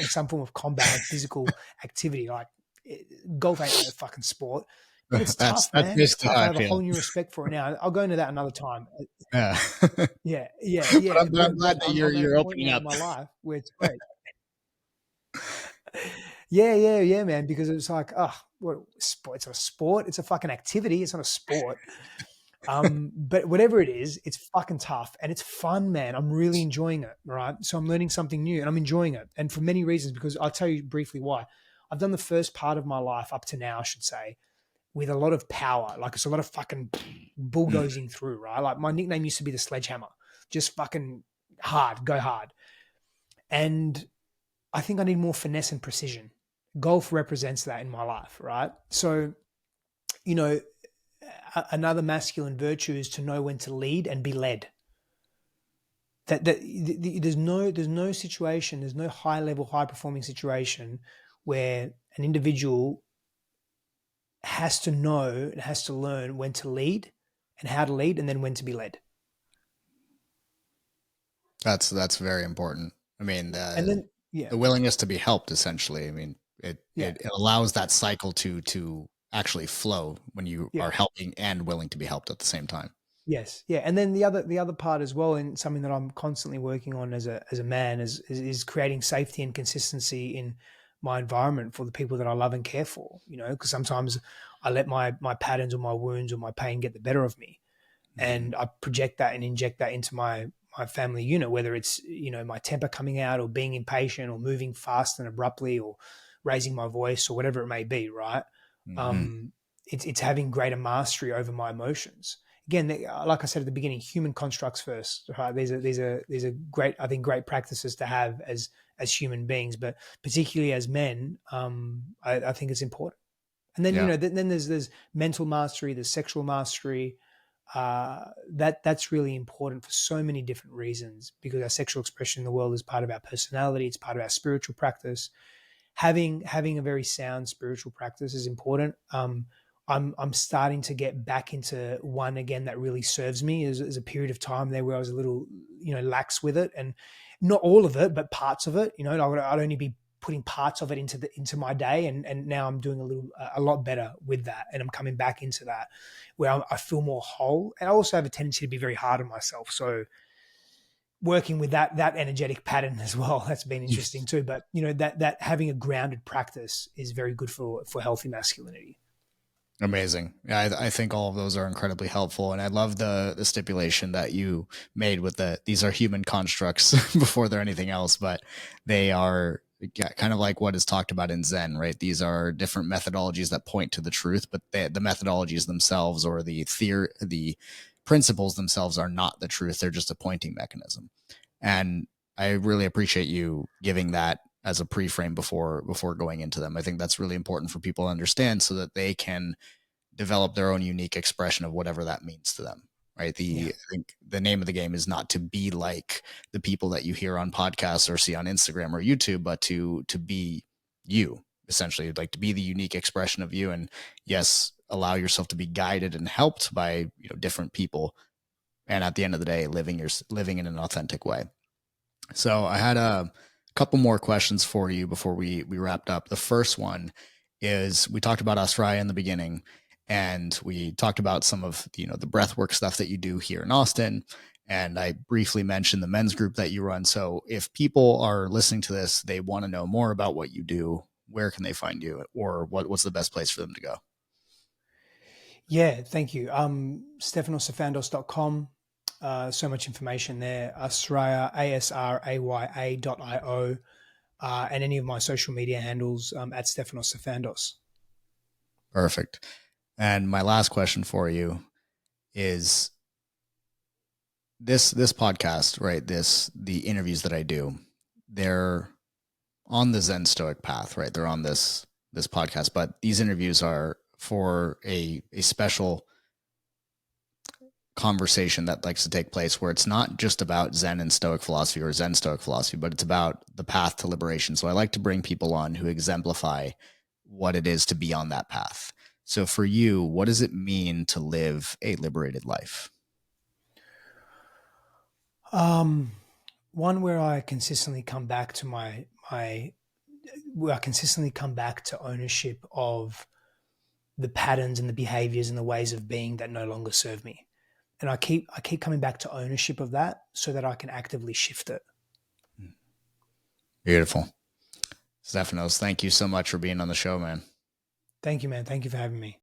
S2: some form of combat and physical activity, like golf ain't no fucking sport. But it's
S1: That's
S2: tough, man. It's
S1: basically
S2: tough.
S1: how
S2: I
S1: I
S2: have a
S1: feel.
S2: whole new respect for it now. I'll go into that another time.
S1: Yeah.
S2: Yeah, yeah,
S1: But
S2: yeah.
S1: I'm glad
S2: But
S1: that
S2: I'm at a
S1: you're
S2: point
S1: opening
S2: now
S1: up.
S2: in my life where it's great. Yeah, yeah, yeah, man. Because it's like, what sport? It's not a sport. It's a fucking activity. It's not a sport. But whatever it is, it's fucking tough and it's fun, man. I'm really enjoying it. Right. So I'm learning something new and I'm enjoying it. And for many reasons, because I'll tell you briefly why. I've done the first part of my life up to now, I should say, with a lot of power. Like it's a lot of fucking
S1: Mm.
S2: bulldozing through, right? Like my nickname used to be the sledgehammer, just fucking hard, go hard. And I think I need more finesse and precision. Golf represents that in my life, right? So, you know, another masculine virtue is to know when to lead and be led. There's no situation, there's no high level, high performing situation where an individual has to know and has to learn when to lead and how to lead and then when to be led.
S1: That's very important. I mean,
S2: And then yeah,
S1: the willingness to be helped, essentially. I mean,
S2: yeah,
S1: it allows that cycle to actually flow when you
S2: yeah.
S1: are helping and willing to be helped at the same time.
S2: Yes, yeah, and then the other part as well, and something that I'm constantly working on as a man is creating safety and consistency in my environment for the people that I love and care for. Because sometimes I let my patterns or my wounds or my pain get the better of me,
S1: Mhm.
S2: and I project that and inject that into my family unit, whether it's my temper coming out or being impatient or moving fast and abruptly or raising my voice or whatever it may be, right?
S1: Mhm.
S2: um, it's having greater mastery over my emotions. Again, like I said at the beginning, human constructs first, right? These are great, I think, great practices to have as human beings, but particularly as men, I think it's important. And then
S1: Yeah.
S2: then there's mental mastery, there's sexual mastery. That's really important for so many different reasons, because our sexual expression in the world is part of our personality, it's part of our spiritual practice. Having a very sound spiritual practice is important. I'm starting to get back into one again that really serves me. As a period of time there where I was a little lax with it, and not all of it, but parts of it. I'd only be putting parts of it into my day, and now I'm doing a lot better with that, and I'm coming back into that where I feel more whole. And I also have a tendency to be very hard on myself, so working with that energetic pattern as well, that's been interesting too. But that having a grounded practice is very good for healthy masculinity.
S1: Amazing. Yeah, I think all of those are incredibly helpful, and I love the stipulation that you made with these are human constructs before they're anything else, but they are, yeah, kind of like what is talked about in Zen, right? These are different methodologies that point to the truth, but the methodologies themselves or the principles themselves are not the truth. They're just a pointing mechanism, and I really appreciate you giving that as a pre-frame before going into them. I think that's really important for people to understand so that they can develop their own unique expression of whatever that means to them. Right.
S2: Yeah,
S1: I think the name of the game is not to be like the people that you hear on podcasts or see on Instagram or YouTube, but to be you, essentially, like to be the unique expression of you. And yes, allow yourself to be guided and helped by different people. And at the end of the day, living in an authentic way. So I had a couple more questions for you before we wrapped up. The first one is, we talked about Asraya in the beginning, and we talked about some of the breathwork stuff that you do here in Austin. And I briefly mentioned the men's group that you run. So if people are listening to this, they want to know more about what you do, where can they find you, or what's the best place for them to go?
S2: Yeah, thank you. Stefanos.com. So much information there. Asraya, ASRAYA.io, and any of my social media handles at Stefanos.
S1: Perfect. And my last question for you is, this podcast, right? The interviews that I do, they're on the Zen Stoic path, right? They're on this podcast, but these interviews are for a special conversation that likes to take place, where it's not just about Zen and Stoic philosophy or Zen Stoic philosophy, but it's about the path to liberation. So I like to bring people on who exemplify what it is to be on that path. So for you, what does it mean to live a liberated life?
S2: One where I consistently come back to where I consistently come back to ownership of the patterns and the behaviors and the ways of being that no longer serve me. And I keep coming back to ownership of that so that I can actively shift it.
S1: Beautiful. Stefanos, thank you so much for being on the show, man.
S2: Thank you, man. Thank you for having me.